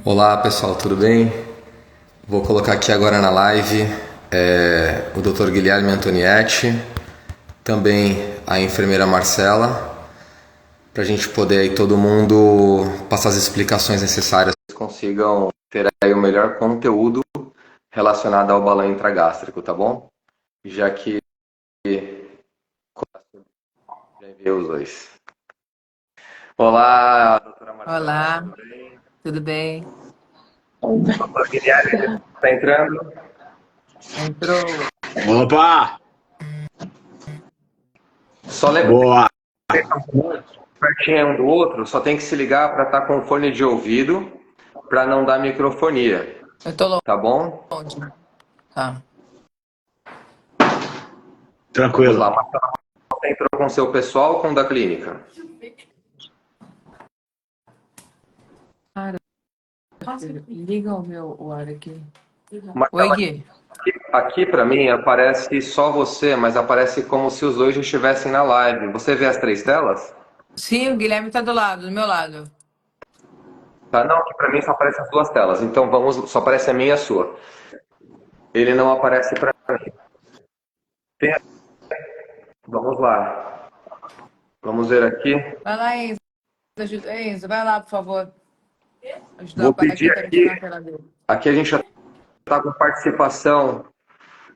Olá pessoal, tudo bem? Vou colocar aqui agora na live o Dr. Guilherme Antonietti, também a enfermeira Marcela, para a gente poder aí todo mundo passar as explicações necessárias, consigam ter aí o melhor conteúdo relacionado ao balão intragástrico, tá bom? Já que já enviei os dois. Olá, doutora Marcela, Olá, tudo bem? tudo bem? Doutor Guilherme, está entrando? Entrou. Opa! Só lembra, Boa! pertinho um do outro, só tem que se ligar para estar com fone de ouvido, para não dar microfonia, Eu tô tá bom? longe. Tá. Vamos lá, Tranquilo. Marcelo, você entrou com o seu pessoal ou com o da clínica? Cara, liga o ar aqui. Oi, Marcelo, Gui. aqui para mim aparece só você, mas aparece como se os dois já estivessem na live. Você vê as três telas? Sim, o Guilherme tá do meu lado. Tá, não, aqui para mim só aparecem as duas telas. Então vamos, só aparece a minha e a sua. Ele não aparece para mim. Tem- Vamos lá. Vamos ver aqui. Vai lá, Enzo. Enzo, vai lá, por favor. Ajudar Vou o pai pedir aqui para aqui. tirar a tela dele. Aqui a gente já está com participação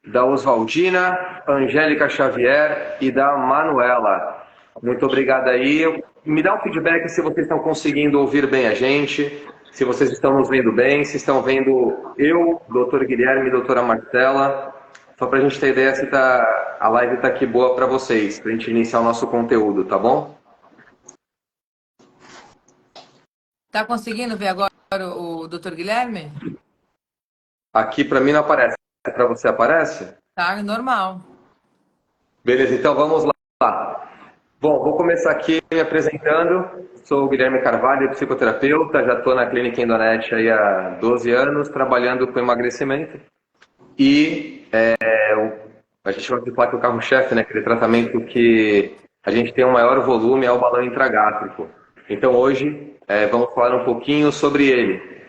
da Oswaldina, Angélica Xavier e da Manuela. Muito obrigado aí. Me dá um feedback se vocês estão conseguindo ouvir bem a gente, se vocês estão nos vendo bem, se estão vendo eu, doutor Guilherme e doutora Marcela. Só para a gente ter ideia se a live está aqui boa para vocês, para a gente iniciar o nosso conteúdo, tá bom? Tá conseguindo ver agora o Dr. Guilherme? Aqui para mim não aparece. Para você aparece? Tá normal. Beleza, então vamos lá. Bom, vou começar aqui me apresentando. Sou o Guilherme Carvalho, psicoterapeuta, já estou na clínica Endonete aí há 12 anos, trabalhando com emagrecimento. E a gente vai falar que o carro-chefe, né, aquele tratamento que a gente tem um maior volume é o balão intragástrico. Então hoje vamos falar um pouquinho sobre ele.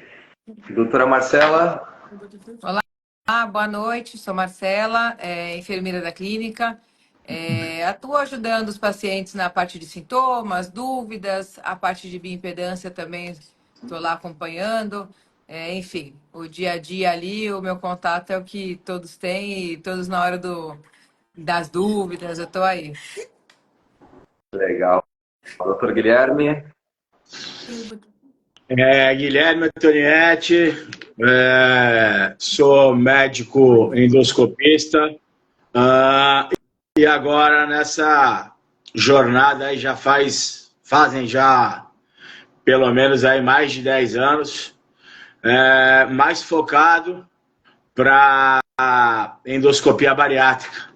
Doutora Marcela, Olá, boa noite. Sou Marcela, enfermeira da clínica. Atuo ajudando os pacientes na parte de sintomas, dúvidas, a parte de bioimpedância também estou lá acompanhando. Enfim, o dia a dia ali, o meu contato é o que todos têm e todos na hora das dúvidas, eu estou aí. legal. Doutor Guilherme, Guilherme Antonietti, sou médico endoscopista, e agora nessa jornada aí fazem já pelo menos aí mais de 10 anos, mais focado para endoscopia bariátrica.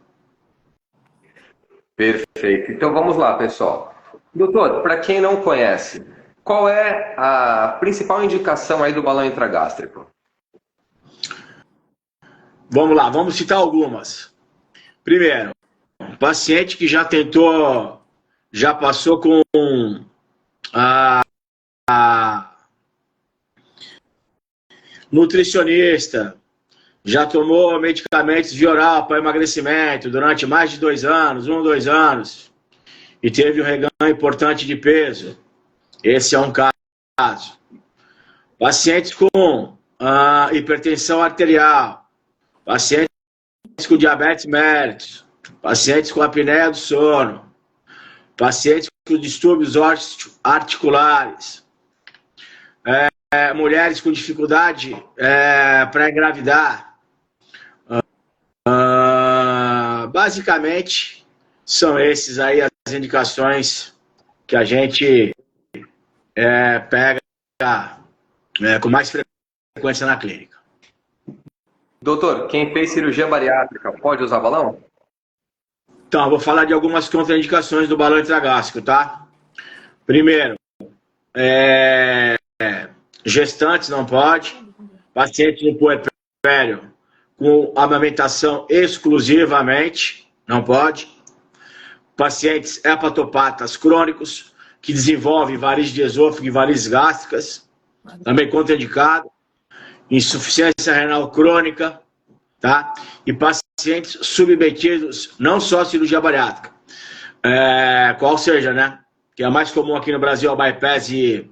perfeito. Então vamos lá, pessoal. Doutor, para quem não conhece, qual é a principal indicação aí do balão intragástrico? Vamos lá, vamos citar algumas. Primeiro, um paciente que já passou com a nutricionista, já tomou medicamentos via oral para emagrecimento durante mais de 2 anos, 2 anos, e teve um reganho importante de peso. Esse é um caso. Pacientes com hipertensão arterial, pacientes com diabetes mellitus, pacientes com apneia do sono, pacientes com distúrbios articulares, mulheres com dificuldade para engravidar. Basicamente, são esses aí as indicações que a gente pega com mais frequência na clínica. Doutor, quem fez cirurgia bariátrica pode usar balão? Então, eu vou falar de algumas contraindicações do balão intragástrico, tá? Primeiro, gestantes não pode, pacientes no puerpério com amamentação exclusivamente, não pode, pacientes hepatopatas crônicos que desenvolvem varizes de esôfago e varizes gástricas, também contraindicado, insuficiência renal crônica, tá? E pacientes submetidos não só à cirurgia bariátrica, qual seja, né? Que é a mais comum aqui no Brasil, a bypass e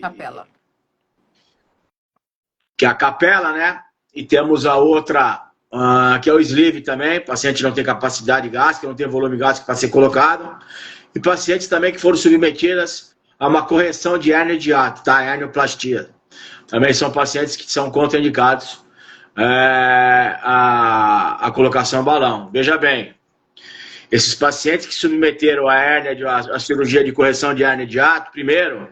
Capela. Que é a capela, né? E temos a outra, que é o sleeve também, paciente não tem capacidade gástrica, não tem volume gástrico para ser colocado, e pacientes também que foram submetidas a uma correção de hérnia de hiato, tá? Hernioplastia. Também são pacientes que são contraindicados a colocação balão. Veja bem, esses pacientes que submeteram a cirurgia de correção de hérnia de hiato, primeiro,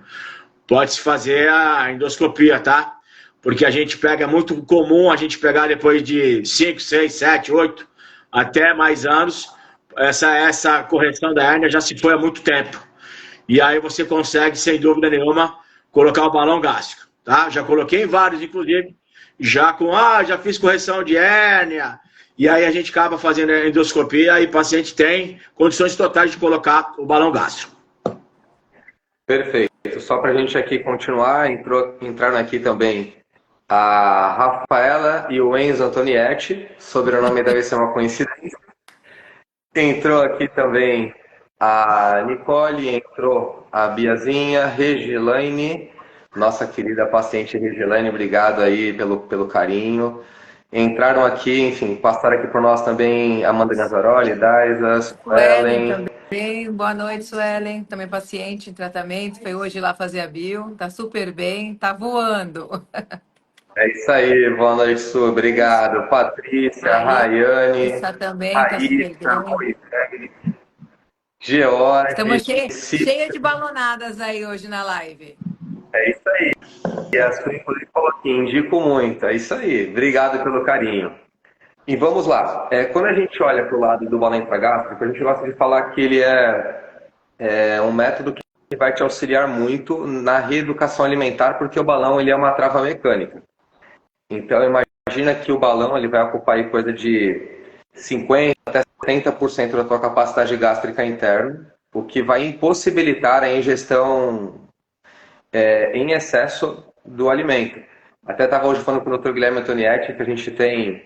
pode-se fazer a endoscopia, tá? Porque a gente pega, é muito comum a gente pegar depois de 5, 6, 7, 8, até mais anos, essa correção da hérnia já se foi há muito tempo. E aí você consegue, sem dúvida nenhuma, colocar o balão gástrico, tá? Já coloquei em vários, inclusive, já fiz correção de hérnia, e aí a gente acaba fazendo a endoscopia e o paciente tem condições totais de colocar o balão gástrico. Perfeito. Só para a gente aqui continuar, entraram aqui também a Rafaela e o Enzo Antonietti, sobrenome deve ser uma coincidência. Entrou aqui também a Nicole, entrou a Biazinha, Regilaine, nossa querida paciente Regilaine, obrigado aí pelo carinho. Entraram aqui, enfim, passaram aqui por nós também Amanda Gazzaroli, Daisa, Suelen também, boa noite, Suelen, também paciente em tratamento, foi hoje lá fazer a bio, tá super bem, tá voando. É isso aí, boa noite, Su, obrigado. Patrícia, Rayane, Raíssa também, tá super bem. George. Estamos cheia de balonadas aí hoje na live. É isso aí. E a Su, inclusive, falou aqui, indico muito. É isso aí. Obrigado pelo carinho. E vamos lá. Quando a gente olha para o lado do balão intragástrico, a gente gosta de falar que ele é um método que vai te auxiliar muito na reeducação alimentar, porque o balão ele é uma trava mecânica. Então, imagina que o balão ele vai ocupar aí coisa de 50% até 70% da tua capacidade gástrica interna, o que vai impossibilitar a ingestão em excesso do alimento. Até estava hoje falando com o Dr. Guilherme Antonietti, que a gente tem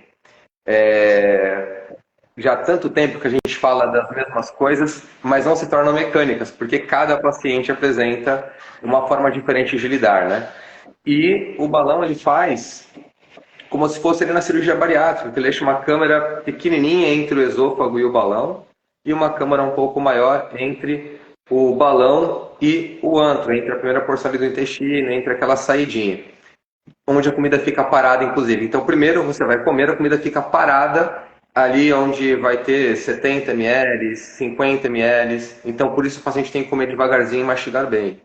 já há tanto tempo que a gente fala das mesmas coisas, mas não se tornam mecânicas, porque cada paciente apresenta uma forma diferente de lidar, né? E o balão ele faz como se fosse ele na cirurgia bariátrica, que ele deixa uma câmara pequenininha entre o esôfago e o balão, e uma câmara um pouco maior entre o balão e o antro, entre a primeira porção do intestino, entre aquela saidinha, onde a comida fica parada, inclusive. Então, primeiro você vai comer, a comida fica parada ali onde vai ter 70 ml, 50 ml. Então, por isso o paciente tem que comer devagarzinho e mastigar bem.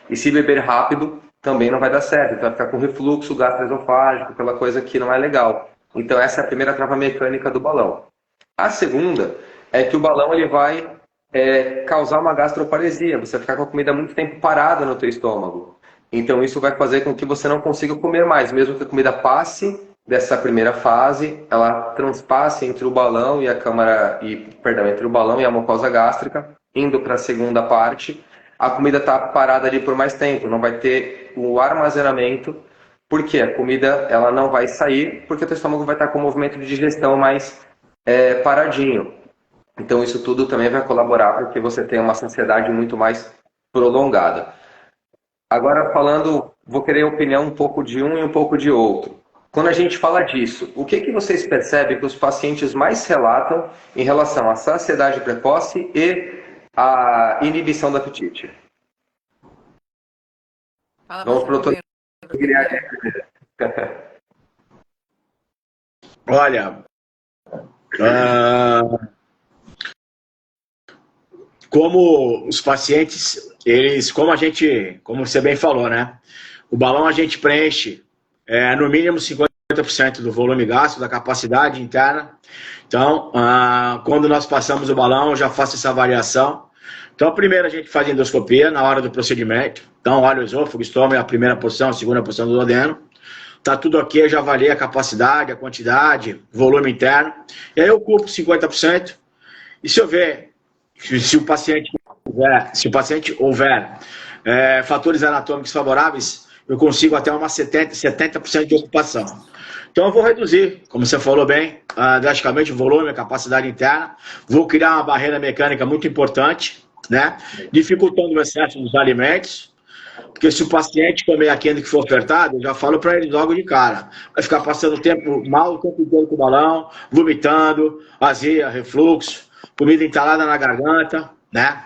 E se beber rápido, também não vai dar certo. Então, vai ficar com refluxo gastroesofágico, aquela coisa que não é legal. Então, essa é a primeira trava mecânica do balão. A segunda é que o balão ele vai causar uma gastroparesia. Você vai ficar com a comida muito tempo parada no teu estômago. Então, isso vai fazer com que você não consiga comer mais. Mesmo que a comida passe dessa primeira fase, ela transpasse entre o balão e a câmara, entre o balão e a mucosa gástrica, indo para a segunda parte. A comida está parada ali por mais tempo, não vai ter o armazenamento, porque a comida ela não vai sair, porque o teu estômago vai estar com o movimento de digestão mais paradinho. Então isso tudo também vai colaborar para que você tenha uma saciedade muito mais prolongada. Agora falando, vou querer a opinião um pouco de um e um pouco de outro. Quando a gente fala disso, o que vocês percebem que os pacientes mais relatam em relação à saciedade precoce e a inibição do apetite? Vamos para o doutor Guilherme primeiro. Olha, como os pacientes, como você bem falou, né? O balão a gente preenche no mínimo 50% do volume gástrico, da capacidade interna. Então, quando nós passamos o balão, eu já faço essa variação. Então, primeiro a gente faz a endoscopia na hora do procedimento. Então, olha o esôfago, estômago, a primeira porção, a segunda porção do duodeno. Tá tudo ok, eu já avaliei a capacidade, a quantidade, volume interno. E aí eu ocupo 50%. E se eu ver, se o paciente houver fatores anatômicos favoráveis, eu consigo até uma 70% de ocupação. Então eu vou reduzir, como você falou bem, drasticamente o volume, a capacidade interna, vou criar uma barreira mecânica muito importante, né? Dificultando o excesso dos alimentos, porque se o paciente comer aquilo que for ofertado, eu já falo para ele logo de cara, vai ficar passando mal o tempo inteiro com o balão, vomitando, azia, refluxo, comida entalada na garganta, né?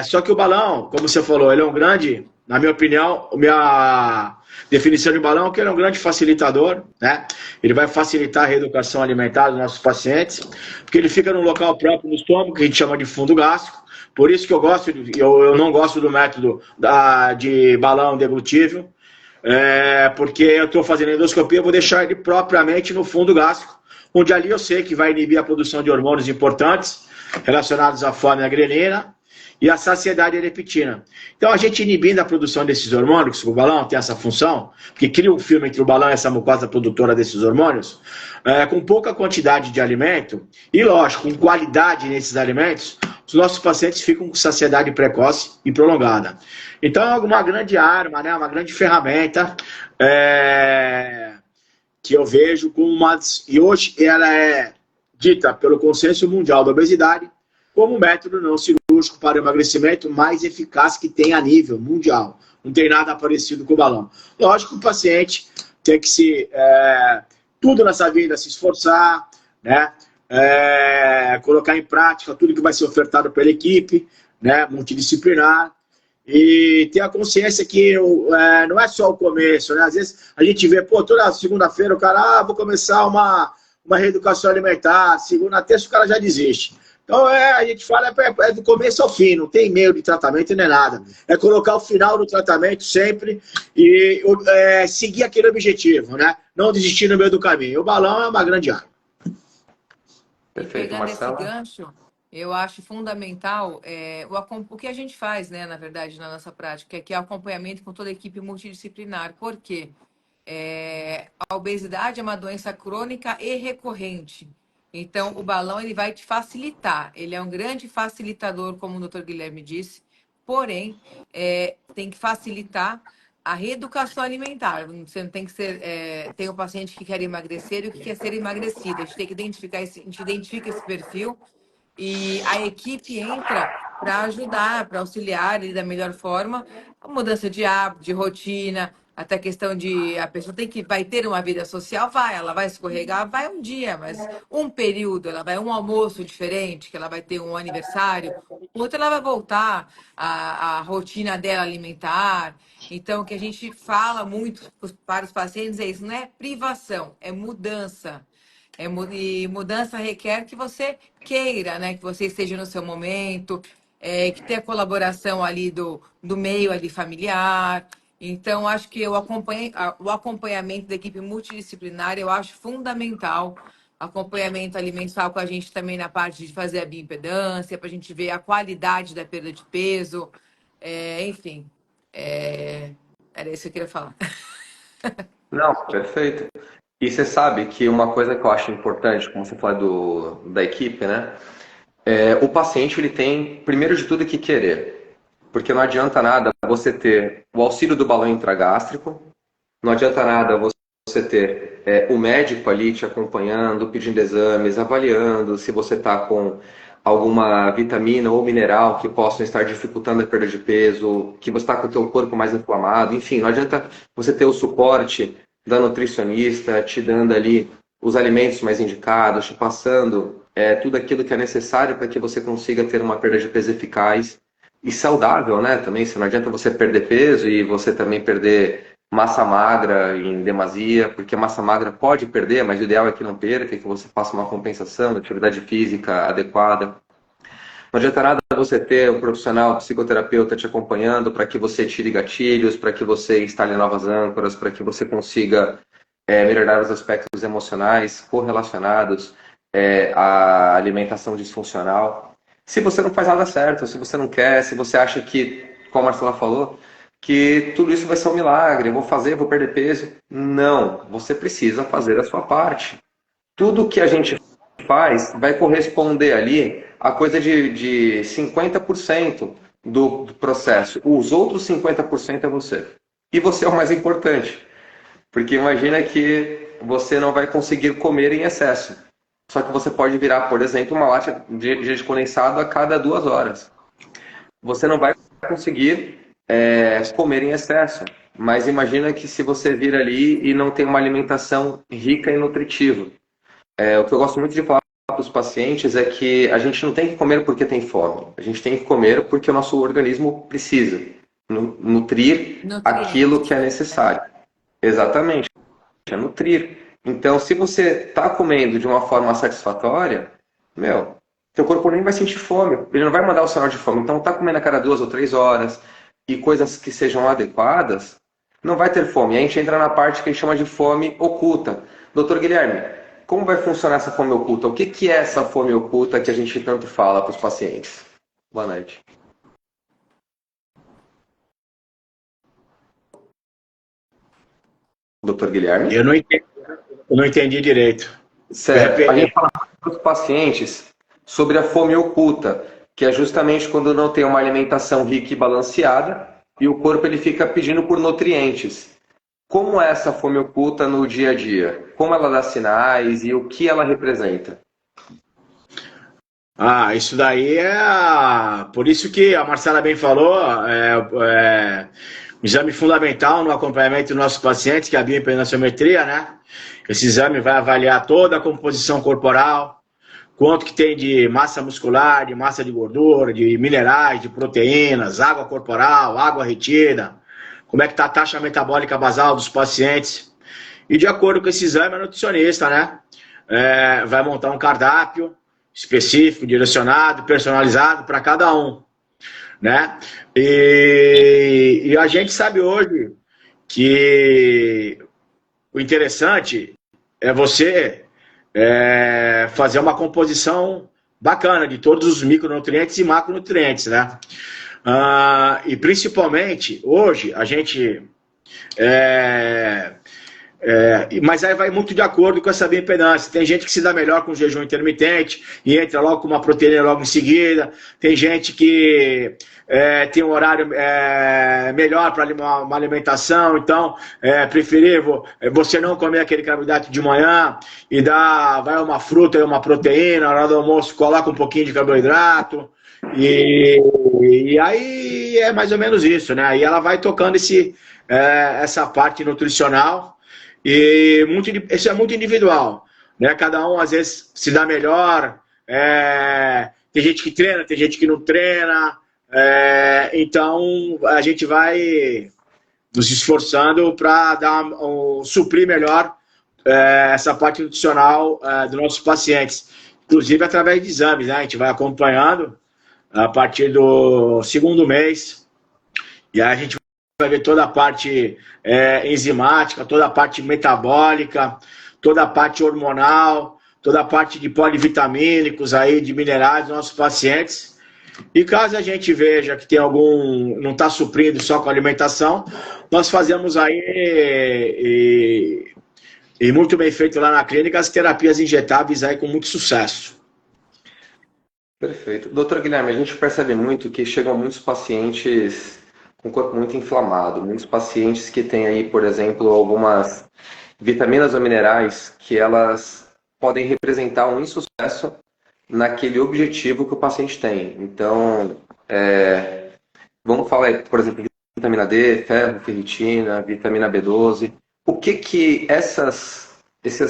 Só que o balão, como você falou, ele é um grande, na minha opinião, minha definição de balão é que ele é um grande facilitador, né? Ele vai facilitar a reeducação alimentar dos nossos pacientes, porque ele fica num local próprio no estômago, que a gente chama de fundo gástrico. Por isso que eu não gosto do método de balão deglutível, porque eu estou fazendo endoscopia, eu vou deixar ele propriamente no fundo gástrico, onde ali eu sei que vai inibir a produção de hormônios importantes relacionados à fome e à ghrelina e à saciedade e à leptina. Então, a gente inibindo a produção desses hormônios, o balão tem essa função, que cria um filme entre o balão e essa mucosa produtora desses hormônios, com pouca quantidade de alimento, e lógico, com qualidade nesses alimentos, os nossos pacientes ficam com saciedade precoce e prolongada. Então, é uma grande arma, né, uma grande ferramenta que eu vejo como e hoje ela é dita pelo Consenso Mundial da Obesidade como um método não cirúrgico para emagrecimento mais eficaz que tem a nível mundial. Não tem nada parecido com o balão. Lógico que o paciente tem que tudo nessa vida, se esforçar, né? Colocar em prática tudo que vai ser ofertado pela equipe, né? Multidisciplinar, e ter a consciência que não é só o começo, né? Às vezes a gente vê, toda segunda-feira o cara, vou começar uma reeducação alimentar, segunda, terça o cara já desiste. Então, a gente fala do começo ao fim, não tem meio de tratamento nem nada. É colocar o final do tratamento sempre e seguir aquele objetivo, né? Não desistir no meio do caminho. O balão é uma grande arma. Perfeito, Pegando esse Marcelo. gancho, eu acho fundamental o que a gente faz, né, na verdade, na nossa prática, que é o acompanhamento com toda a equipe multidisciplinar. Por quê? A obesidade é uma doença crônica e recorrente. Então, o balão ele vai te facilitar. Ele é um grande facilitador, como o Dr. Guilherme disse. Porém, tem que facilitar a reeducação alimentar. Você não tem que ser... tem o paciente que quer emagrecer e o que quer ser emagrecido. A gente tem que identificar a gente identifica esse perfil e a equipe entra para ajudar, para auxiliar ele da melhor forma. A mudança de hábito, de rotina, até a questão de a pessoa vai ter uma vida social, ela vai escorregar, vai um dia, mas um período, ela vai um almoço diferente, que ela vai ter um aniversário, outro ela vai voltar à rotina dela alimentar. Então, o que a gente fala muito para os pacientes é isso, não é privação, é mudança. E mudança requer que você queira, né? Que você esteja no seu momento, que tenha colaboração ali do meio ali familiar. Então, acho que o acompanhamento da equipe multidisciplinar eu acho fundamental. Acompanhamento alimentar com a gente também na parte de fazer a bioimpedância, para a gente ver a qualidade da perda de peso. Enfim, era isso que eu queria falar. Não, perfeito. E você sabe que uma coisa que eu acho importante, como você falou da equipe, né? O paciente ele tem, primeiro de tudo, que querer. Porque não adianta nada você ter o auxílio do balão intragástrico, não adianta nada você ter o médico ali te acompanhando, pedindo exames, avaliando se você está com alguma vitamina ou mineral que possam estar dificultando a perda de peso, que você está com o seu corpo mais inflamado, enfim, não adianta você ter o suporte da nutricionista, te dando ali os alimentos mais indicados, te passando tudo aquilo que é necessário para que você consiga ter uma perda de peso eficaz e saudável, né? Também, se não adianta você perder peso e você também perder massa magra em demasia, porque a massa magra pode perder, mas o ideal é que não perca, que você faça uma compensação da atividade física adequada. Não adianta nada você ter um profissional psicoterapeuta te acompanhando para que você tire gatilhos, para que você instale novas âncoras, para que você consiga melhorar os aspectos emocionais correlacionados à alimentação disfuncional. Se você não faz nada certo, se você não quer, se você acha que, como a Marcela falou, que tudo isso vai ser um milagre, eu vou fazer, vou perder peso. Não, você precisa fazer a sua parte. Tudo que a gente faz vai corresponder ali a coisa de 50% do processo. Os outros 50% é você. E você é o mais importante. Porque imagina que você não vai conseguir comer em excesso. Só que você pode virar, por exemplo, uma lata de leite condensado a cada 2 horas. Você não vai conseguir comer em excesso. Mas imagina que se você vir ali e não tem uma alimentação rica e nutritiva. O que eu gosto muito de falar para os pacientes é que a gente não tem que comer porque tem fome. A gente tem que comer porque o nosso organismo precisa nutrir aquilo que é necessário. Exatamente, é nutrir. Então, se você está comendo de uma forma satisfatória, teu corpo nem vai sentir fome. Ele não vai mandar o sinal de fome. Então, tá comendo a cada 2 ou 3 horas e coisas que sejam adequadas, não vai ter fome. E a gente entra na parte que a gente chama de fome oculta. Doutor Guilherme, como vai funcionar essa fome oculta? O que é essa fome oculta que a gente tanto fala para os pacientes? Boa noite. Doutor Guilherme? Eu não entendi direito. Certo. A gente fala para os pacientes sobre a fome oculta, que é justamente quando não tem uma alimentação rica e balanceada e o corpo ele fica pedindo por nutrientes. Como é essa fome oculta no dia a dia? Como ela dá sinais e o que ela representa? Isso daí por isso que a Marcela bem falou, um exame fundamental no acompanhamento dos nossos pacientes, que é a bioimpedanciometria, né? Esse exame vai avaliar toda a composição corporal, quanto que tem de massa muscular, de massa de gordura, de minerais, de proteínas, água corporal, água retida, como é que está a taxa metabólica basal dos pacientes. E de acordo com esse exame, a nutricionista, né, vai montar um cardápio específico, direcionado, personalizado para cada um, né? E a gente sabe hoje que o interessante é você fazer uma composição bacana de todos os micronutrientes e macronutrientes, né? E principalmente hoje a gente mas aí vai muito de acordo com essa bioimpedância. Tem gente que se dá melhor com jejum intermitente e entra logo com uma proteína logo em seguida. Tem gente que tem um horário melhor para uma alimentação, então é preferível você não comer aquele carboidrato de manhã e vai uma fruta e uma proteína, na hora do almoço coloca um pouquinho de carboidrato. E aí é mais ou menos isso, né? E ela vai tocando essa parte nutricional. E isso é muito individual, né? Cada um às vezes se dá melhor, tem gente que treina, tem gente que não treina, então a gente vai nos esforçando para suprir melhor essa parte nutricional dos nossos pacientes, inclusive através de exames, né? A gente vai acompanhando a partir do 2º mês, e aí a gente vai ver toda a parte enzimática, toda a parte metabólica, toda a parte hormonal, toda a parte de polivitamínicos, aí, de minerais dos nossos pacientes. E caso a gente veja que tem não está suprindo só com alimentação, nós fazemos aí, e muito bem feito lá na clínica, as terapias injetáveis aí com muito sucesso. Perfeito. Doutor Guilherme, a gente percebe muito que chegam muitos pacientes com o corpo muito inflamado, muitos pacientes que têm aí, por exemplo, algumas vitaminas ou minerais que elas podem representar um insucesso naquele objetivo que o paciente tem. Então, vamos falar, por exemplo, de vitamina D, ferro, ferritina, vitamina B12. O que essas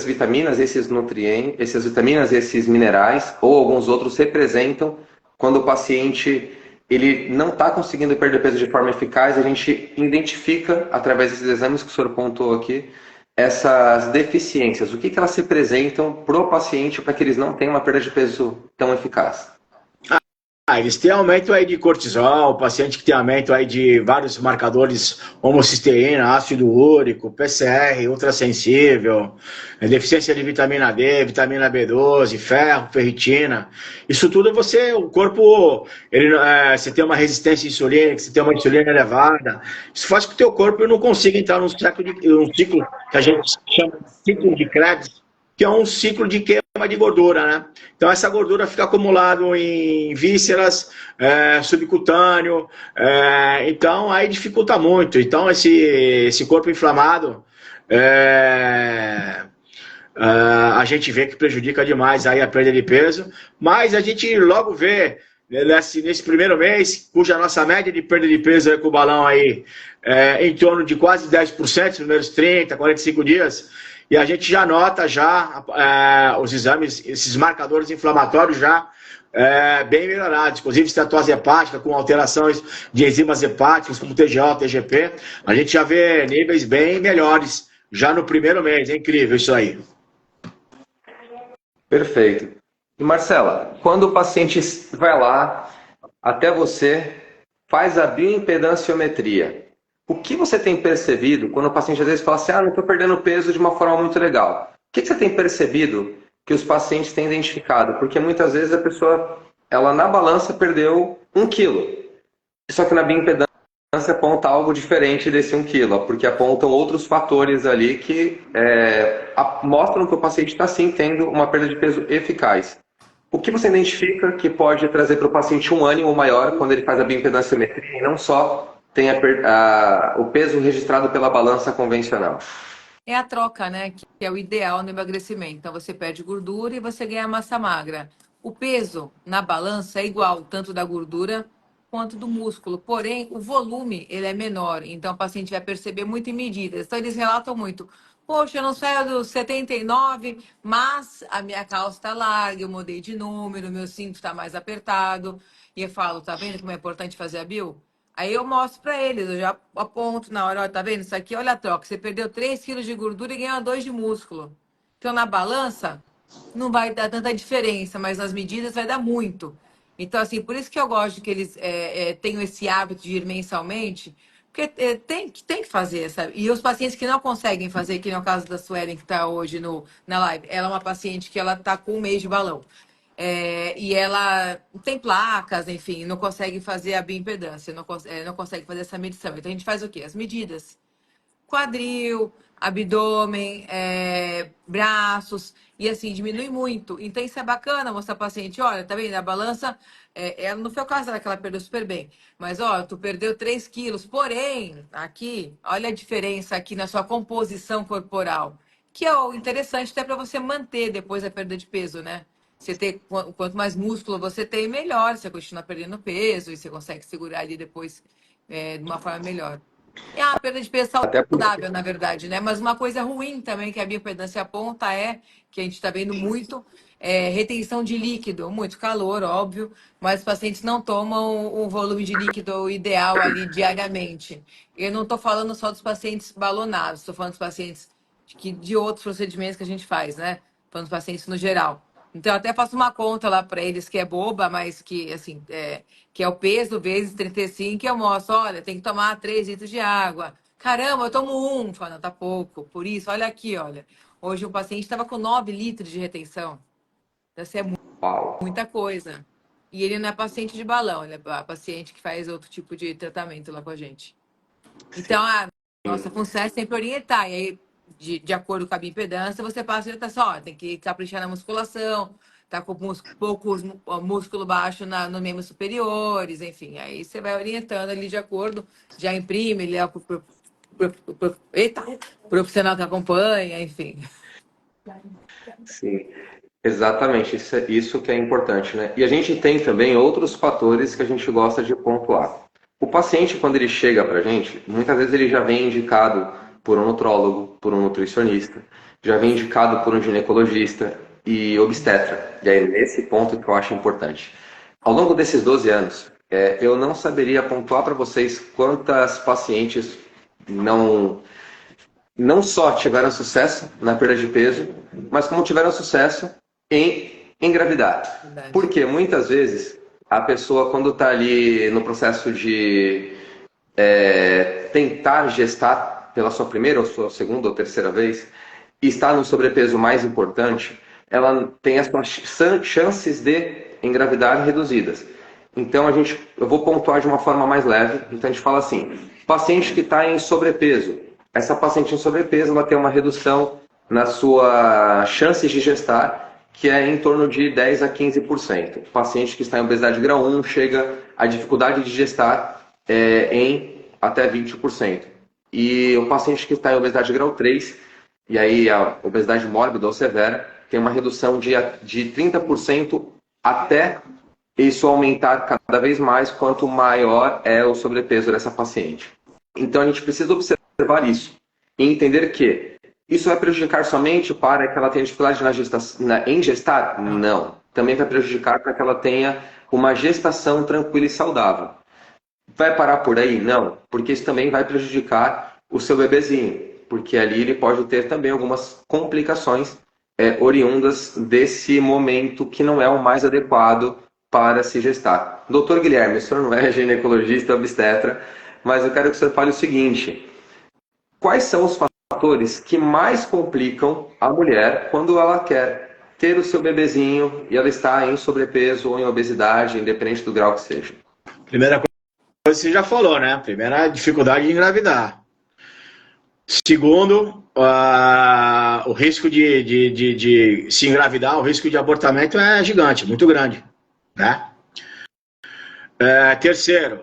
vitaminas, esses nutrientes, essas vitaminas, esses minerais ou alguns outros representam quando o paciente ele não está conseguindo perder peso de forma eficaz? A gente identifica, através desses exames que o senhor pontuou aqui, essas deficiências. O que elas representam para o paciente para que eles não tenham uma perda de peso tão eficaz? Eles têm aumento aí de cortisol, o paciente que tem aumento aí de vários marcadores, homocisteína, ácido úrico, PCR, ultrassensível, deficiência de vitamina D, vitamina B12, ferro, ferritina. Isso tudo o corpo, você tem uma resistência insulínica, você tem uma insulina elevada. Isso faz com que o teu corpo não consiga entrar num ciclo que a gente chama de ciclo de Krebs, que é um ciclo de queima de gordura, né? Então essa gordura fica acumulada em vísceras, subcutâneo, então aí dificulta muito. Então esse corpo inflamado, a gente vê que prejudica demais aí a perda de peso, mas a gente logo vê nesse primeiro mês, cuja nossa média de perda de peso aí com o balão aí em torno de quase 10% nos primeiros 30, 45 dias, e a gente já nota os exames, esses marcadores inflamatórios já bem melhorados, inclusive estatose hepática com alterações de enzimas hepáticas, como TGO, TGP, a gente já vê níveis bem melhores já no primeiro mês, é incrível isso aí. Perfeito. E Marcela, quando o paciente vai lá até você, faz a bioimpedanciometria, o que você tem percebido quando o paciente às vezes fala assim, não estou perdendo peso de uma forma muito legal? O que você tem percebido que os pacientes têm identificado? Porque muitas vezes a pessoa, ela na balança perdeu 1 quilo, só que na bioimpedância aponta algo diferente desse 1 quilo, porque apontam outros fatores ali que mostram que o paciente está sim tendo uma perda de peso eficaz. O que você identifica que pode trazer para o paciente um ânimo maior quando ele faz a bioimpedanciometria e não só tem o peso registrado pela balança convencional? É a troca, né? Que é o ideal no emagrecimento. Então, você perde gordura e você ganha massa magra. O peso na balança é igual, tanto da gordura quanto do músculo. Porém, o volume, ele é menor. Então, o paciente vai perceber muito em medidas. Então, eles relatam muito. Poxa, eu não saio dos 79, mas a minha calça está larga, eu mudei de número, meu cinto está mais apertado. E eu falo, tá vendo como é importante fazer a bio? Aí eu mostro para eles, eu já aponto na hora, ó, tá vendo? Isso aqui, olha a troca, você perdeu 3 quilos de gordura e ganhou 2 de músculo. Então, na balança, não vai dar tanta diferença, mas nas medidas vai dar muito. Então, assim, por isso que eu gosto que eles tenham esse hábito de ir mensalmente, porque tem que fazer, sabe? E os pacientes que não conseguem fazer, que no caso da Suelen, que está hoje na live, ela é uma paciente que ela está com 1 mês de balão. E ela tem placas, enfim, não consegue fazer a bioimpedância, não consegue fazer essa medição. Então, a gente faz o quê? As medidas. Quadril, abdômen, braços, e assim, diminui muito. Então, isso é bacana mostrar para o paciente, olha, tá vendo? A balança, ela não foi o caso dela que ela perdeu super bem, mas, ó, tu perdeu 3 quilos, porém, aqui, olha a diferença aqui na sua composição corporal, que é o interessante até para você manter depois a perda de peso, né? Você ter, quanto mais músculo você tem, melhor, você continua perdendo peso e você consegue segurar ali depois de uma forma melhor. É uma perda de peso Até porque saudável, na verdade, né? Mas uma coisa ruim também que a bioimpedância aponta que a gente está vendo muito, retenção de líquido, muito calor, óbvio, mas os pacientes não tomam o volume de líquido ideal ali diariamente. Eu não estou falando só dos pacientes balonados, estou falando dos pacientes de outros procedimentos que a gente faz, né? Falando dos pacientes no geral. Então, eu até faço uma conta lá para eles que é boba, mas que, assim, que é o peso vezes 35, e eu mostro, olha, tem que tomar 3 litros de água. Caramba, eu tomo 1. Fala, não, tá pouco. Por isso, olha aqui, olha. Hoje o paciente estava com 9 litros de retenção. Então, isso é muita coisa. E ele não é paciente de balão, ele é paciente que faz outro tipo de tratamento lá com a gente. Então, a nossa função é sempre orientar. E aí, de acordo com a bioimpedância, você passa a orientação, ó, tem que caprichar na musculação, tá com poucos músculo baixo nos membros superiores, enfim. Aí você vai orientando ali de acordo, já imprime, ele é o profissional que acompanha, enfim. sim, exatamente, isso que é importante, né? E a gente tem também outros fatores que a gente gosta de pontuar. O paciente, quando ele chega para a gente, muitas vezes ele já vem indicado por um nutrólogo, por um nutricionista, já vem indicado por um ginecologista e obstetra. E aí, nesse ponto que eu acho importante. Ao longo desses 12 anos, eu não saberia pontuar para vocês quantas pacientes não só tiveram sucesso na perda de peso, mas como tiveram sucesso em engravidar. Verdade. Porque muitas vezes a pessoa, quando está ali no processo de tentar gestar pela sua primeira ou sua segunda ou terceira vez, e está no sobrepeso mais importante, ela tem as suas chances de engravidar reduzidas. Então eu vou pontuar de uma forma mais leve. Então a gente fala assim, paciente que está em sobrepeso, essa paciente em sobrepeso ela tem uma redução nas suas chances de gestar, que é em torno de 10 a 15%. O paciente que está em obesidade grau 1 chega à dificuldade de gestar em até 20%. E o paciente que está em obesidade grau 3, e aí a obesidade mórbida ou severa, tem uma redução de 30% até isso aumentar cada vez mais quanto maior é o sobrepeso dessa paciente. Então a gente precisa observar isso e entender que isso vai prejudicar somente para que ela tenha dificuldade em gestar? Não. Também vai prejudicar para que ela tenha uma gestação tranquila e saudável. Vai parar por aí? Não. Porque isso também vai prejudicar o seu bebezinho. Porque ali ele pode ter também algumas complicações oriundas desse momento que não é o mais adequado para se gestar. Doutor Guilherme, o senhor não é ginecologista, obstetra, mas eu quero que o senhor fale o seguinte. Quais são os fatores que mais complicam a mulher quando ela quer ter o seu bebezinho e ela está em sobrepeso ou em obesidade, independente do grau que seja? Primeira coisa que você já falou, né? Primeira, dificuldade de engravidar. Segundo, o risco de se engravidar, o risco de abortamento é gigante, muito grande, né? Terceiro,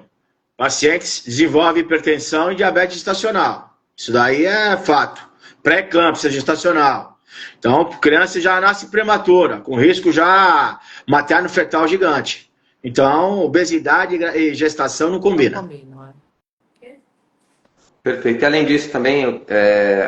pacientes desenvolvem hipertensão e diabetes gestacional. Isso daí é fato. Pré-eclâmpsia gestacional. Então, criança já nasce prematura, com risco já materno-fetal gigante. Então, obesidade e gestação não combinam. Não combinam, Perfeito. E além disso também,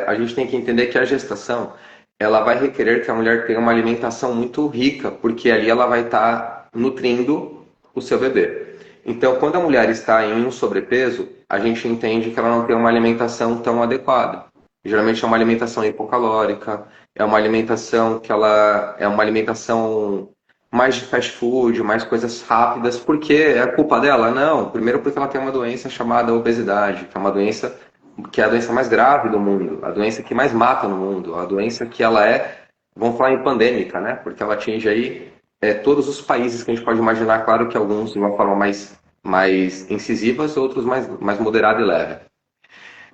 a gente tem que entender que a gestação, ela vai requerer que a mulher tenha uma alimentação muito rica, porque ali ela vai estar nutrindo o seu bebê. Então, quando a mulher está em um sobrepeso, a gente entende que ela não tem uma alimentação tão adequada. Geralmente é uma alimentação hipocalórica, é uma alimentação que ela é uma alimentação mais de fast food, mais coisas rápidas. Por quê? É a culpa dela? Não. Primeiro porque ela tem uma doença chamada obesidade, que é uma doença que é a doença mais grave do mundo, a doença que mais mata no mundo, a doença que ela vamos falar em pandêmica, né? Porque ela atinge aí todos os países que a gente pode imaginar, claro que alguns de uma forma mais incisivas, outros mais moderada e leve.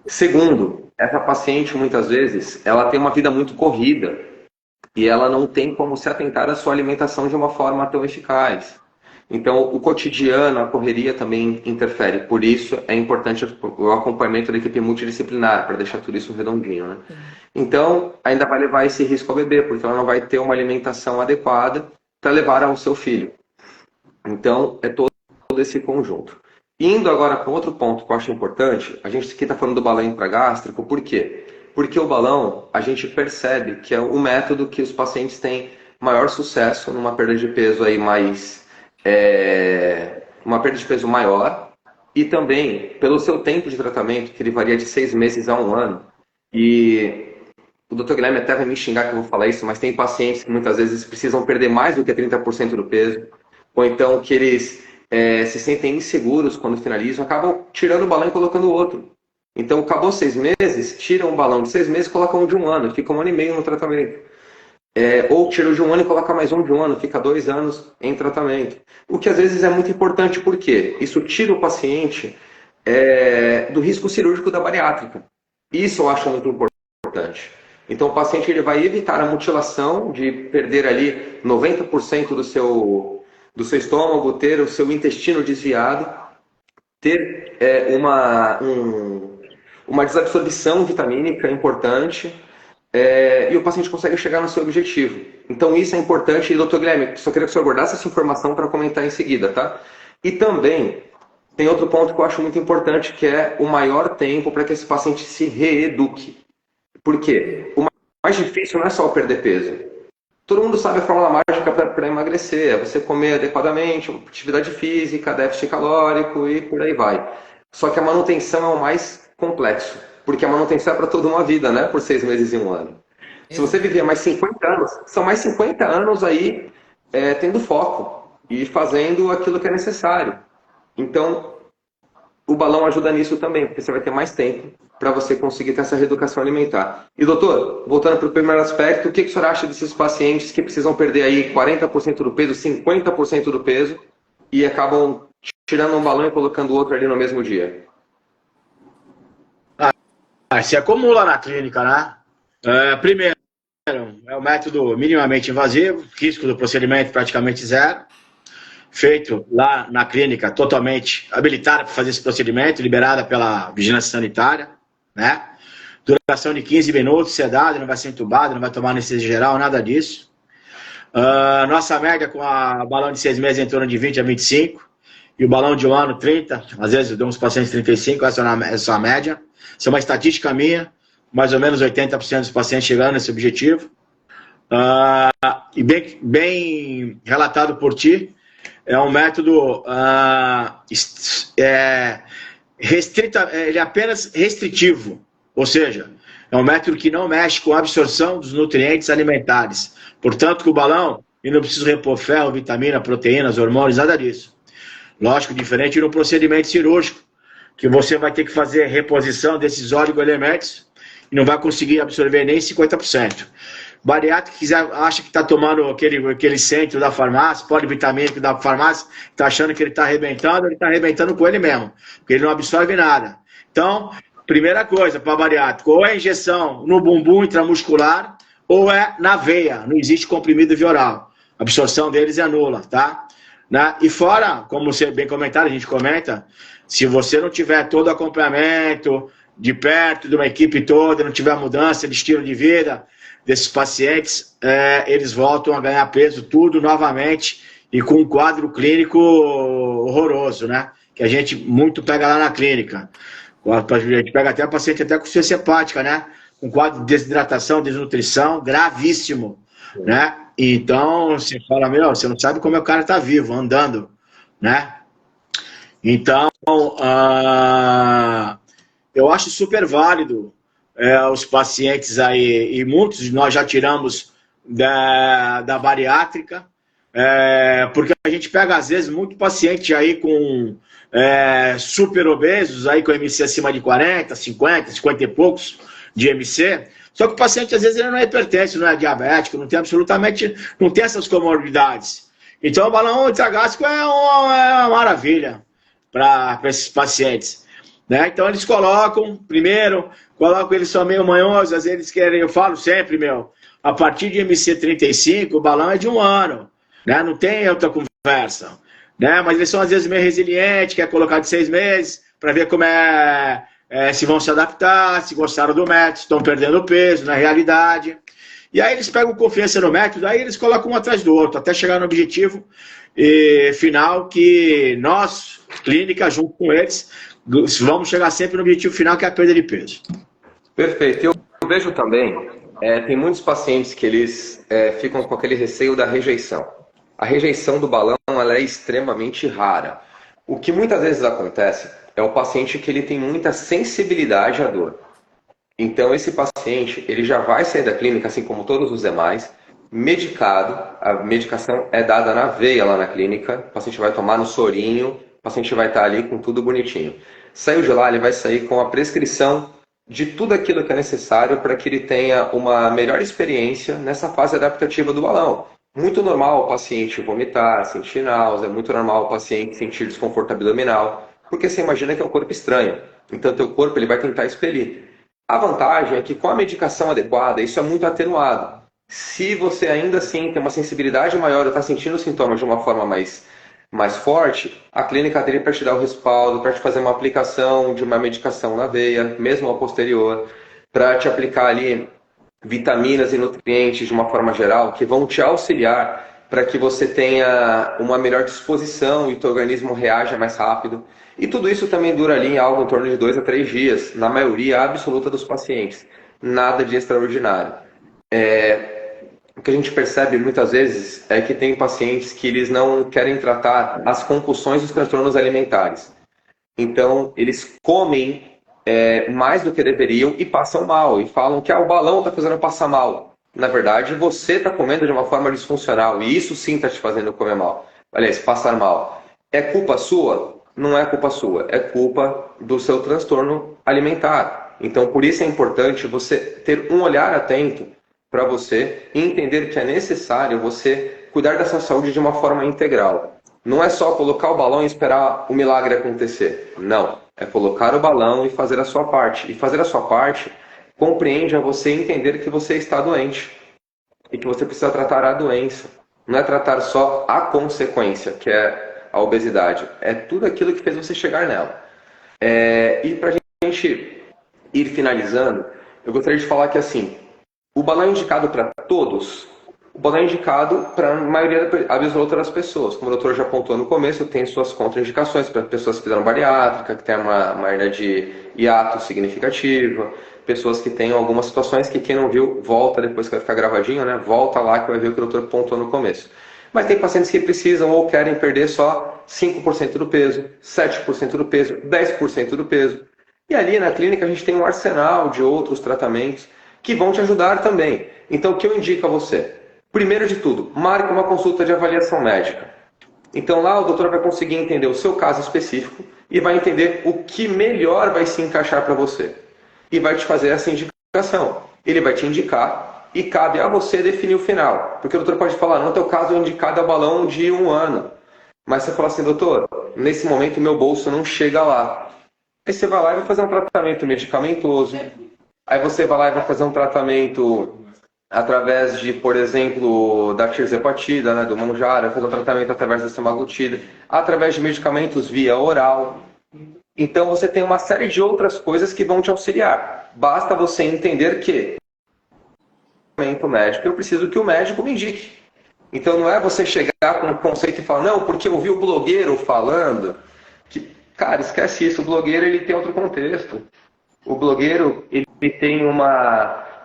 Segundo, essa paciente muitas vezes ela tem uma vida muito corrida e ela não tem como se atentar à sua alimentação de uma forma tão eficaz. Então, o cotidiano, a correria também interfere. Por isso, é importante o acompanhamento da equipe multidisciplinar, para deixar tudo isso redondinho, né? Então, ainda vai levar esse risco ao bebê, porque ela não vai ter uma alimentação adequada para levar ao seu filho. Então, é todo esse conjunto. Indo agora para outro ponto que eu acho importante, a gente aqui está falando do balão intragástrico, por quê? Porque o balão, a gente percebe que é o método que os pacientes têm maior sucesso numa perda de peso aí uma perda de peso maior, e também pelo seu tempo de tratamento, que ele varia de 6 meses a 1 ano. E o Dr. Guilherme até vai me xingar que eu vou falar isso, mas tem pacientes que muitas vezes precisam perder mais do que 30% do peso, ou então que eles se sentem inseguros quando finalizam, acabam tirando o balão e colocando outro. Então, acabou 6 meses, tiram um balão de 6 meses e colocam um de 1 ano, fica 1 ano e meio no tratamento. Ou tira o de 1 ano e coloca mais um de 1 ano, fica 2 anos em tratamento. O que às vezes é muito importante, porque isso tira o paciente do risco cirúrgico da bariátrica. Isso eu acho muito importante. Então, o paciente ele vai evitar a mutilação de perder ali 90% do seu estômago, ter o seu intestino desviado, ter uma desabsorção vitamínica importante, e o paciente consegue chegar no seu objetivo. Então isso é importante, e doutor Guilherme, só queria que o senhor guardasse essa informação para comentar em seguida, tá? E também tem outro ponto que eu acho muito importante, que é o maior tempo para que esse paciente se reeduque. Por quê? O mais difícil não é só perder peso. Todo mundo sabe a fórmula mágica para emagrecer, é você comer adequadamente, atividade física, déficit calórico e por aí vai. Só que a manutenção é o mais complexo, porque a manutenção é para toda uma vida, né? Por 6 meses e 1 ano. Se você viver mais 50 anos, são mais 50 anos aí tendo foco e fazendo aquilo que é necessário. Então, o balão ajuda nisso também, porque você vai ter mais tempo para você conseguir ter essa reeducação alimentar. E doutor, voltando para o primeiro aspecto, o que o senhor acha desses pacientes que precisam perder aí 40% do peso, 50% do peso e acabam tirando um balão e colocando outro ali no mesmo dia? Se acumula na clínica, né? Primeiro, é um método minimamente invasivo, risco do procedimento praticamente zero, feito lá na clínica, totalmente habilitada para fazer esse procedimento, liberada pela vigilância sanitária, né? Duração de 15 minutos, sedado, não vai ser entubado, não vai tomar anestesia geral, nada disso. Nossa média com a balão de 6 meses é em torno de 20 a 25, e o balão de 1 ano, 30, às vezes eu dou uns pacientes 35, essa é a média. Isso é uma estatística minha, mais ou menos 80% dos pacientes chegando nesse objetivo. E bem relatado por ti, é um método ele é apenas restritivo, ou seja, é um método que não mexe com a absorção dos nutrientes alimentares. Portanto, com o balão, eu não preciso repor ferro, vitamina, proteínas, hormônios, nada disso. Lógico, diferente no procedimento cirúrgico, que você vai ter que fazer reposição desses oligoelementos e não vai conseguir absorver nem 50%. Bariátrico que acha que está tomando aquele centro da farmácia, polivitamínico da farmácia, está achando que ele está arrebentando com ele mesmo, porque ele não absorve nada. Então, primeira coisa para bariátrico, ou é injeção no bumbum intramuscular, ou é na veia, não existe comprimido via oral. A absorção deles é nula, tá? Né? E fora, como você bem comentaram, a gente comenta, se você não tiver todo o acompanhamento de perto, de uma equipe toda, não tiver mudança de estilo de vida desses pacientes, eles voltam a ganhar peso tudo novamente e com um quadro clínico horroroso, né? Que a gente muito pega lá na clínica. A gente pega até paciente até com insuficiência hepática, né? Um quadro de desidratação, desnutrição gravíssimo, né? Então, você fala, você não sabe como o cara tá vivo, andando, né? Então, eu acho super válido os pacientes aí, e muitos de nós já tiramos da bariátrica, porque a gente pega, às vezes, muito paciente aí com super obesos, aí com MC acima de 40, 50, 50 e poucos de MC, só que o paciente, às vezes, ele não é hipertenso, não é diabético, não tem absolutamente, não tem essas comorbidades. Então, o balão intragástrico é uma maravilha para esses pacientes, né? Então, eles colocam eles são meio manhosos, às vezes eles querem, eu falo sempre, a partir de MC 35, o balão é de 1 ano, né? Não tem outra conversa, né? Mas eles são, às vezes, meio resilientes, quer colocar de 6 meses, para ver como se vão se adaptar, se gostaram do método, se estão perdendo peso, na realidade. E aí eles pegam confiança no método, aí eles colocam um atrás do outro, até chegar no objetivo final, que nós, clínica, junto com eles, vamos chegar sempre no objetivo final, que é a perda de peso. Perfeito. Eu vejo também, tem muitos pacientes que eles ficam com aquele receio da rejeição. A rejeição do balão ela é extremamente rara. O que muitas vezes acontece é o paciente que ele tem muita sensibilidade à dor. Então esse paciente ele já vai sair da clínica, assim como todos os demais, medicado. A medicação é dada na veia lá na clínica, o paciente vai tomar no sorinho, o paciente vai estar ali com tudo bonitinho. Saiu de lá, ele vai sair com a prescrição de tudo aquilo que é necessário para que ele tenha uma melhor experiência nessa fase adaptativa do balão. Muito normal o paciente vomitar, sentir náusea, é muito normal o paciente sentir desconforto abdominal, porque você imagina que é um corpo estranho, então teu corpo ele vai tentar expelir. A vantagem é que com a medicação adequada, isso é muito atenuado. Se você ainda assim tem uma sensibilidade maior ou está sentindo os sintomas de uma forma mais forte, a clínica dele para te dar o respaldo, para te fazer uma aplicação de uma medicação na veia, mesmo ao posterior, para te aplicar ali vitaminas e nutrientes de uma forma geral, que vão te auxiliar para que você tenha uma melhor disposição e o teu organismo reaja mais rápido. E tudo isso também dura ali algo em torno de 2 a 3 dias, na maioria absoluta dos pacientes. Nada de extraordinário. O que a gente percebe muitas vezes é que tem pacientes que eles não querem tratar as compulsões dos transtornos alimentares. Então, eles comem mais do que deveriam e passam mal. E falam que o balão está fazendo passar mal. Na verdade, você está comendo de uma forma disfuncional. E isso sim está te fazendo comer mal. Aliás, passar mal. É culpa sua? Não é culpa sua. É culpa do seu transtorno alimentar. Então, por isso é importante você ter um olhar atento para você e entender que é necessário você cuidar da sua saúde de uma forma integral. Não é só colocar o balão e esperar o milagre acontecer. Não. É colocar o balão e fazer a sua parte. E fazer a sua parte compreende a você entender que você está doente. e que você precisa tratar a doença. Não é tratar só a consequência, que é a obesidade. É tudo aquilo que fez você chegar nela. E para a gente ir finalizando, eu gostaria de falar que assim, o balão é indicado para todos. O balão é indicado para a maioria absoluta das pessoas. Como o doutor já apontou no começo, tem suas contraindicações para pessoas que fizeram bariátrica, que tem uma hernia de hiato significativa, pessoas que têm algumas situações que quem não viu, volta depois que vai ficar gravadinho, né? Volta lá que vai ver o que o doutor apontou no começo. Mas tem pacientes que precisam ou querem perder só 5% do peso, 7% do peso, 10% do peso. E ali na clínica a gente tem um arsenal de outros tratamentos que vão te ajudar também. Então o que eu indico a você? Primeiro de tudo, marque uma consulta de avaliação médica. Então lá o doutor vai conseguir entender o seu caso específico e vai entender o que melhor vai se encaixar para você. E vai te fazer essa indicação. Ele vai te indicar e cabe a você definir o final. Porque o doutor pode falar, no teu caso, o indicado é o balão de 1 ano. Mas você fala assim, doutor, nesse momento meu bolso não chega lá. Aí você vai lá e vai fazer um tratamento medicamentoso. Aí você vai lá e vai fazer um tratamento através de, por exemplo, da tirzepatida, né, do Mounjaro, fazer um tratamento através da semaglutida, através de medicamentos via oral. Então você tem uma série de outras coisas que vão te auxiliar. Basta você entender que médico, eu preciso que o médico me indique. Então não é você chegar com um conceito e falar, não, porque eu vi o blogueiro falando. Que, cara, esquece isso, o blogueiro ele tem outro contexto. O blogueiro ele tem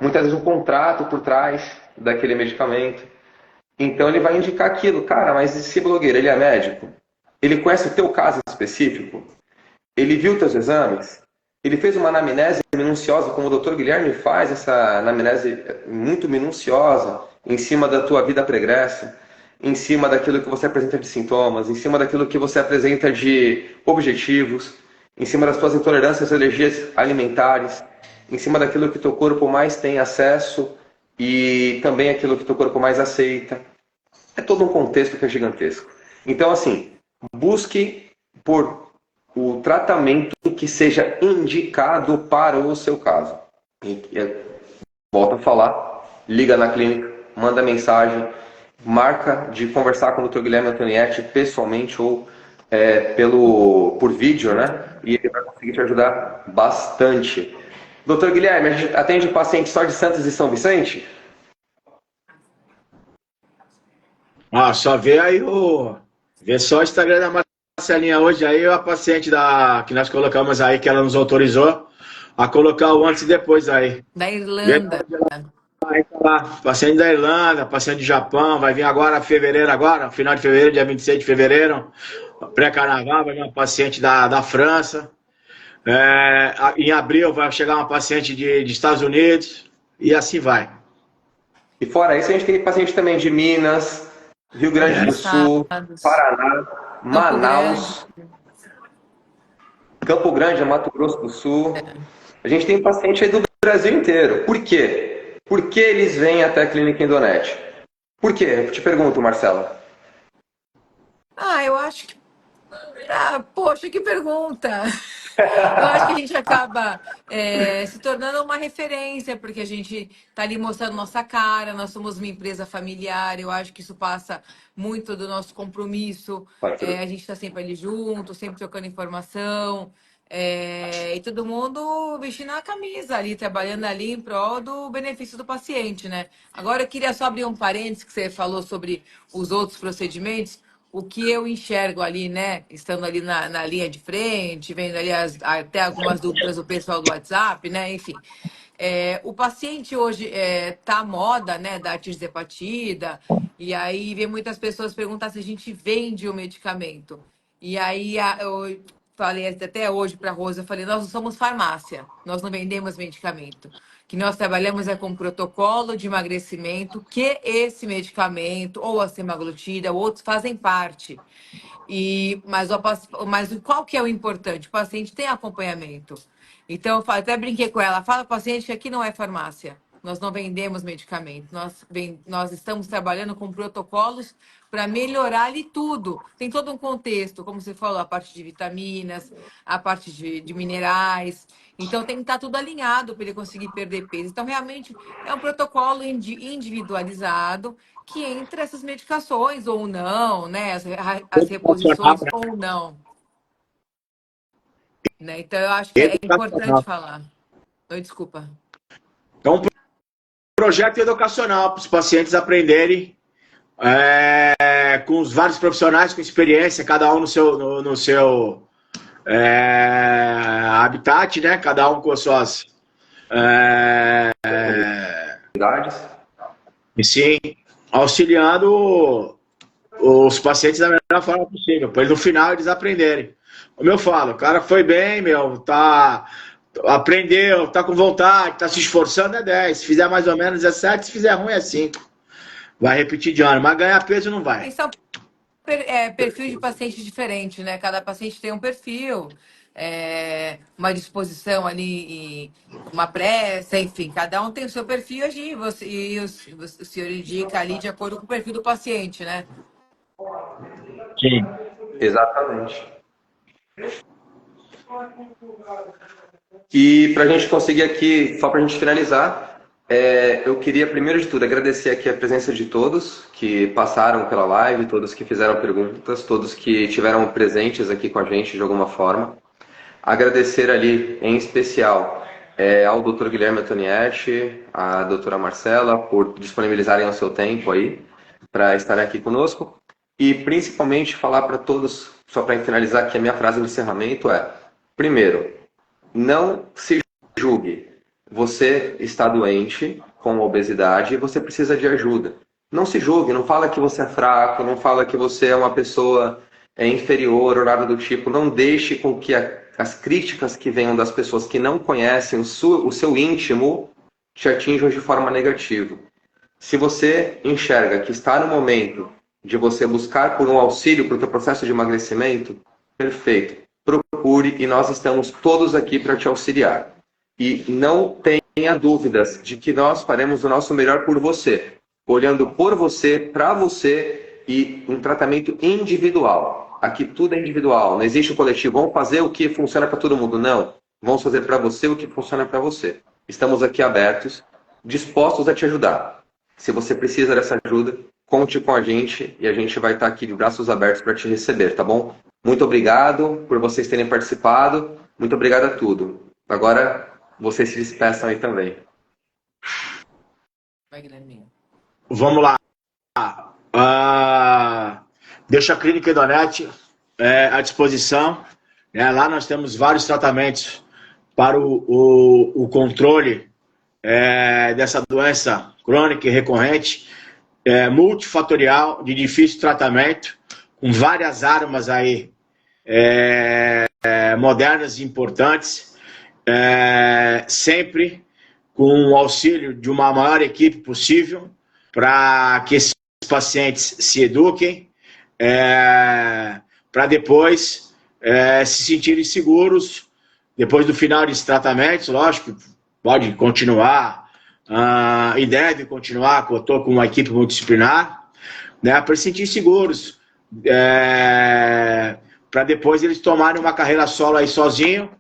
muitas vezes um contrato por trás daquele medicamento. Então ele vai indicar aquilo. Cara, mas esse blogueiro, ele é médico? Ele conhece o teu caso específico? Ele viu teus exames? Ele fez uma anamnese minuciosa, como o Dr. Guilherme faz, essa anamnese muito minuciosa, em cima da tua vida pregressa, em cima daquilo que você apresenta de sintomas, em cima daquilo que você apresenta de objetivos, em cima das tuas intolerâncias e alergias alimentares, em cima daquilo que teu corpo mais tem acesso e também aquilo que teu corpo mais aceita. É todo um contexto que é gigantesco. Então, assim, busque por o tratamento que seja indicado para o seu caso. Volto a falar, liga na clínica, manda mensagem, marca de conversar com o Dr. Guilherme Antonietti pessoalmente ou por vídeo, né? E ele vai conseguir te ajudar bastante. Dr. Guilherme, a gente atende pacientes só de Santos e São Vicente? Só vê aí Vê só o Instagram da Marcelinha hoje aí, a paciente que nós colocamos aí, que ela nos autorizou a colocar o antes e depois aí. Da Irlanda. Aí tá lá, paciente da Irlanda, paciente do Japão, vai vir agora fevereiro, final de fevereiro, dia 26 de fevereiro, pré-carnaval, vai vir uma paciente da França. Em abril vai chegar uma paciente de Estados Unidos e assim vai. E fora isso, a gente tem paciente também de Minas, Rio Grande do Sul, Paraná, Manaus, Campo Grande, Mato Grosso do Sul. A gente tem paciente aí do Brasil inteiro. Por quê? Por que eles vêm até a Clínica Endonet? Por quê? Eu te pergunto, Marcela. Eu acho que... poxa, que pergunta! Eu acho que a gente acaba se tornando uma referência, porque a gente está ali mostrando nossa cara, nós somos uma empresa familiar, eu acho que isso passa muito do nosso compromisso, a gente está sempre ali junto, sempre trocando informação, e todo mundo vestindo a camisa ali, trabalhando ali em prol do benefício do paciente, né? Agora eu queria só abrir um parênteses que você falou sobre os outros procedimentos. O que eu enxergo ali, né? Estando ali na linha de frente, vendo ali até algumas dúvidas do pessoal do WhatsApp, né? Enfim. O paciente hoje tá à moda, né? Da tirzepatida, e aí vem muitas pessoas perguntar se a gente vende o medicamento. E aí eu falei até hoje para a Rosa, eu falei, nós não somos farmácia, nós não vendemos medicamento. Que nós trabalhamos com protocolo de emagrecimento, que esse medicamento, ou a semaglutida, ou outros fazem parte. Mas qual que é o importante? O paciente tem acompanhamento. Então, eu até brinquei com ela, fala para o paciente que aqui não é farmácia. nós não vendemos medicamentos, nós estamos trabalhando com protocolos para melhorar ali tudo. Tem todo um contexto, como você falou, a parte de vitaminas, a parte de minerais. Então, tem que estar tudo alinhado para ele conseguir perder peso. Então, realmente, é um protocolo individualizado que entra essas medicações ou não, né? As reposições Educacional, ou não. Né? Então, eu acho que é importante educacional. falar. Oi, desculpa. É um projeto educacional para os pacientes aprenderem com os vários profissionais com experiência, cada um no seu habitat, né? Cada um com as suas Idades. e sim, auxiliando os pacientes da melhor forma possível, para no final eles aprenderem. Como eu falo, o cara foi bem, aprendeu, tá com vontade, tá se esforçando, é 10. Se fizer mais ou menos é 7, se fizer ruim é 5. Vai repetir de ano, mas ganhar peso não vai. E são perfis de paciente diferente, né? Cada paciente tem um perfil, uma disposição ali, uma pressa, enfim, cada um tem o seu perfil e o senhor indica ali de acordo com o perfil do paciente, né? Sim. Exatamente. E para a gente conseguir aqui, só para a gente finalizar, eu queria, primeiro de tudo, agradecer aqui a presença de todos que passaram pela live, todos que fizeram perguntas, todos que estiveram presentes aqui com a gente de alguma forma. Agradecer ali, em especial, ao Dr. Guilherme Antonietti, à doutora Marcela, por disponibilizarem o seu tempo aí para estarem aqui conosco. E, principalmente, falar para todos, só para finalizar aqui a minha frase de encerramento primeiro, não se julgue. Você está doente com obesidade e você precisa de ajuda. Não se julgue, não fala que você é fraco, não fala que você é uma pessoa inferior ou nada do tipo. Não deixe com que as críticas que venham das pessoas que não conhecem o seu íntimo te atinjam de forma negativa. Se você enxerga que está no momento de você buscar por um auxílio para o seu processo de emagrecimento, perfeito. Procure e nós estamos todos aqui para te auxiliar. E não tenha dúvidas de que nós faremos o nosso melhor por você, olhando por você, para você e um tratamento individual. Aqui tudo é individual, não existe um coletivo. Vamos fazer o que funciona para todo mundo. Não, vamos fazer para você o que funciona para você. Estamos aqui abertos, dispostos a te ajudar. Se você precisa dessa ajuda, conte com a gente e a gente vai estar aqui de braços abertos para te receber, tá bom? Muito obrigado por vocês terem participado. Muito obrigado a tudo. Agora, vocês se despeçam aí também. Vai, Guilherme. Vamos lá. Deixa a Clínica Endonete à disposição. Lá nós temos vários tratamentos para o controle dessa doença crônica e recorrente, multifatorial, de difícil tratamento, com várias armas aí modernas e importantes, sempre com o auxílio de uma maior equipe possível, para que esses pacientes se eduquem, para depois se sentirem seguros, depois do final desses tratamentos. Lógico, pode continuar e deve continuar, eu estou com uma equipe multidisciplinar, né, para se sentir seguros, para depois eles tomarem uma carreira solo aí sozinho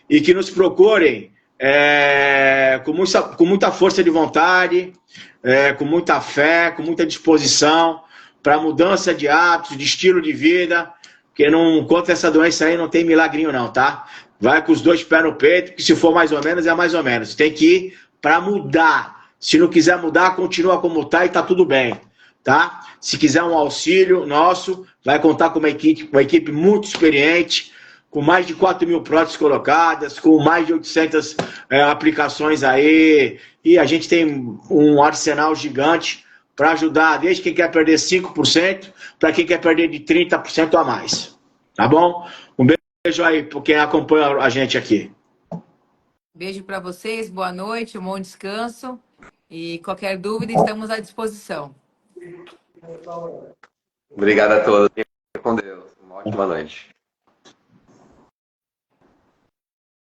e que nos procurem com muita força de vontade, com muita fé, com muita disposição para mudança de hábitos, de estilo de vida, porque contra essa doença aí não tem milagrinho não, tá? Vai com os dois pés no peito, que se for mais ou menos, é mais ou menos. Tem que ir para mudar. Se não quiser mudar, continua como está e está tudo bem, tá? Se quiser um auxílio nosso, vai contar com uma equipe muito experiente, com mais de 4.000 próteses colocadas, com mais de 800 aplicações aí, e a gente tem um arsenal gigante para ajudar, desde quem quer perder 5%, para quem quer perder de 30% a mais. Tá bom? Um beijo aí para quem acompanha a gente aqui. Beijo para vocês, boa noite, um bom descanso. E qualquer dúvida, estamos à disposição. Obrigado a todos. Fiquem com Deus. Uma ótima noite.